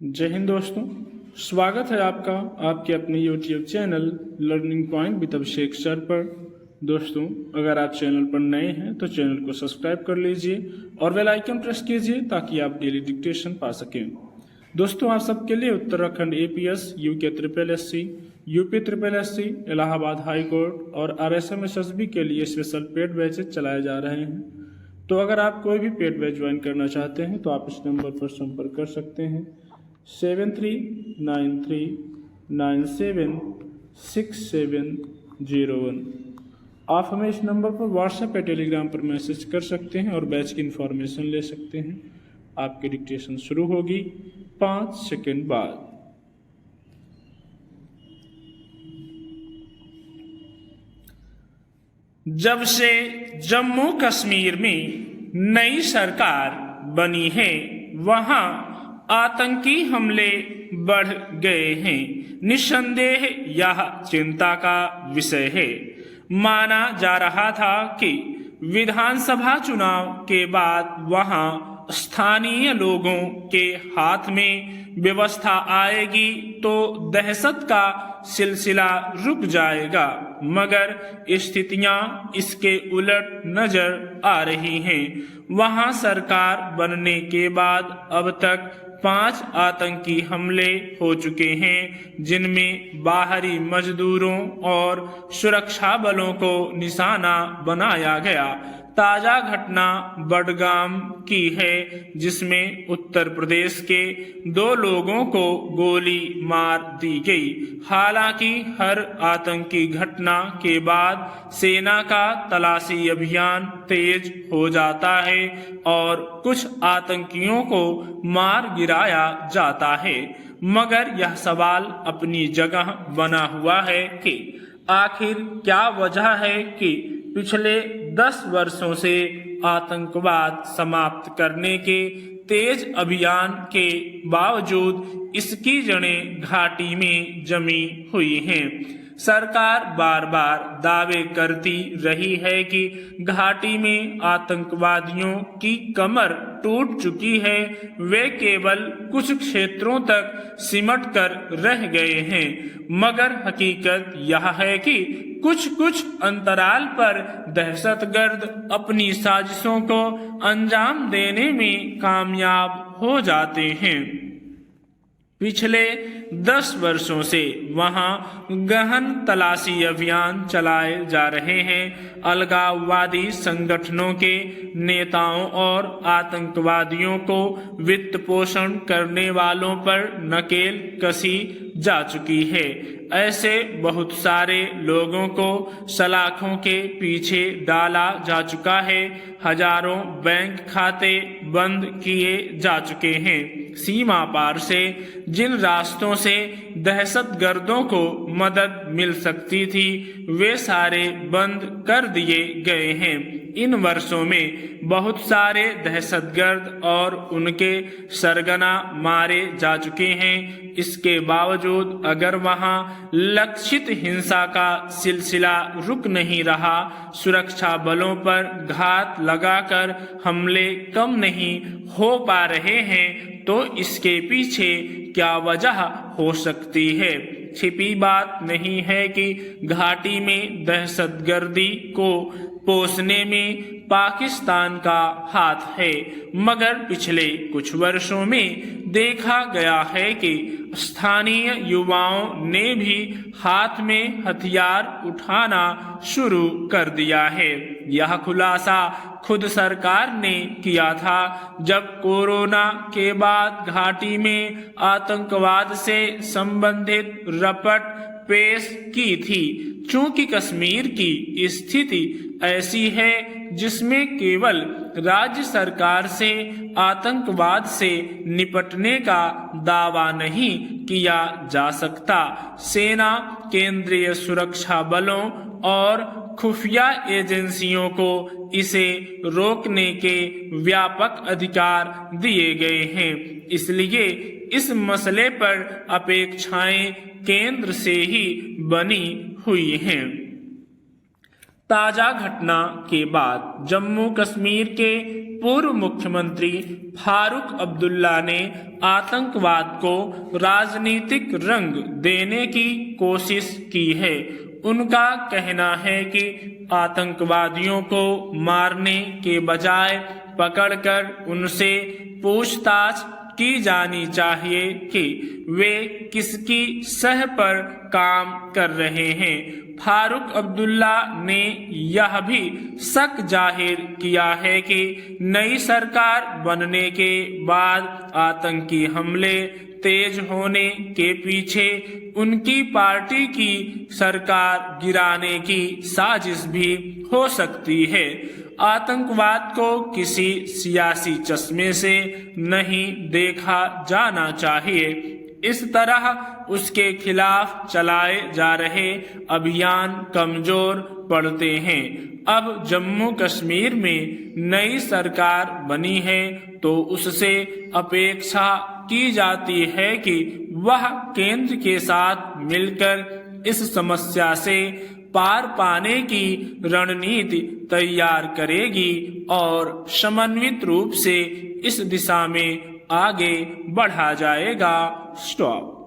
जय हिंद दोस्तों, स्वागत है आपका आपके अपने YouTube channel learning point with Abhishek sir पर। दोस्तों, अगर आप चैनल पर नए हैं तो चैनल को सब्सक्राइब कर लीजिए और बेल आइकन प्रेस कीजिए ताकि आप डेली डिक्टेशन पा सकें। दोस्तों, आप सबके लिए Uttarakhand APS, UK triple SC, UP triple SC, Allahabad high court और RSM SSB के लिए स्पेशल पेड बैचेज चलाए जा रहे हैं। तो अगर आप कोई भी पेड बैच ज्वाइन करना चाहते हैं तो आप इस नंबर पर संपर्क कर सकते हैं 7393976701। आप हमें इस नंबर पर व्हाट्सएप या टेलीग्राम पर मैसेज कर सकते हैं और बैच की इंफॉर्मेशन ले सकते हैं। आपकी डिक्टेशन शुरू होगी 5 सेकंड बाद। जब से जम्मू कश्मीर में नई सरकार बनी है, वहां आतंकी हमले बढ़ गए हैं। निस्संदेह यह चिंता का विषय है। माना जा रहा था कि विधानसभा चुनाव के बाद वहां स्थानीय लोगों के हाथ में व्यवस्था आएगी तो दहशत का सिलसिला रुक जाएगा, मगर स्थितियां इसके उलट नजर आ रही हैं। वहां सरकार बनने के बाद अब तक 5 आतंकी हमले हो चुके हैं, जिनमें बाहरी मजदूरों और सुरक्षा बलों को निशाना बनाया गया। ताजा घटना बडगाम की है, जिसमें उत्तर प्रदेश के 2 लोगों को गोली मार दी गई। हालांकि हर आतंकी घटना के बाद सेना का तलाशी अभियान तेज हो जाता है और कुछ आतंकियों को मार गिराया जाता है, मगर यह सवाल अपनी जगह बना हुआ है कि आखिर क्या वजह है कि पिछले 10 वर्षों से आतंकवाद समाप्त करने के तेज अभियान के बावजूद इसकी जड़ें घाटी में जमी हुई हैं। सरकार बार बार दावे करती रही है कि घाटी में आतंकवादियों की कमर टूट चुकी है, वे केवल कुछ क्षेत्रों तक सिमट कर रह गए हैं, मगर हकीकत यह है कि कुछ अंतराल पर दहशतगर्द अपनी साजिशों को अंजाम देने में कामयाब हो जाते हैं। पिछले 10 वर्षों से वहां गहन तलाशी अभियान चलाए जा रहे हैं। अलगाववादी संगठनों के नेताओं और आतंकवादियों को वित्त पोषण करने वालों पर नकेल कसी जा चुकी है। ऐसे बहुत सारे लोगों को सलाखों के पीछे डाला जा चुका है। हजारों बैंक खाते बंद किए जा चुके हैं। सीमा पार से जिन रास्तों से दहशतगर्दों को मदद मिल सकती थी, वे सारे बंद कर दिए गए हैं। इन वर्षों में बहुत सारे दहशतगर्द और उनके सरगना मारे जा चुके हैं। इसके बावजूद अगर वहां लक्षित हिंसा का सिलसिला रुक नहीं रहा, सुरक्षा बलों पर घात लगाकर हमले कम नहीं हो पा रहे हैं, तो इसके पीछे क्या वजह हो सकती है? छिपी बात नहीं है कि घाटी में दहशतगर्दी को पोसने में पाकिस्तान का हाथ है, मगर पिछले कुछ वर्षों में देखा गया है कि स्थानीय युवाओं ने भी हाथ में हथियार उठाना शुरू कर दिया है। यह खुलासा खुद सरकार ने किया था जब कोरोना के बाद घाटी में आतंकवाद से संबंधित रिपोर्ट पेश की थी। चूंकि कश्मीर की स्थिति ऐसी है जिसमें केवल राज्य सरकार से आतंकवाद से निपटने का दावा नहीं किया जा सकता। सेना, केंद्रीय सुरक्षा बलों और खुफिया एजेंसियों को इसे रोकने के व्यापक अधिकार दिए गए हैं। इसलिए इस मसले पर अपेक्षाएं केंद्र से ही बनी हुई हैं। ताजा घटना के बाद जम्मू कश्मीर के पूर्व मुख्यमंत्री फारूक अब्दुल्ला ने आतंकवाद को राजनीतिक रंग देने की कोशिश की है। उनका कहना है कि आतंकवादियों को मारने के बजाय पकड़कर उनसे पूछताछ की जानी चाहिए कि वे किसकी सह पर काम कर रहे हैं। फारूक अब्दुल्ला ने यह भी शक जाहिर किया है कि नई सरकार बनने के बाद आतंकी हमले तेज होने के पीछे उनकी पार्टी की सरकार गिराने की साजिश भी हो सकती है। आतंकवाद को किसी सियासी चश्मे से नहीं देखा जाना चाहिए। इस तरह उसके खिलाफ चलाए जा रहे अभियान कमजोर पड़ते हैं। अब जम्मू कश्मीर में नई सरकार बनी है तो उससे अपेक्षा की जाती है कि वह केंद्र के साथ मिलकर इस समस्या से पार पाने की रणनीति तैयार करेगी और समन्वित रूप से इस दिशा में आगे बढ़ा जाएगा। स्टॉप।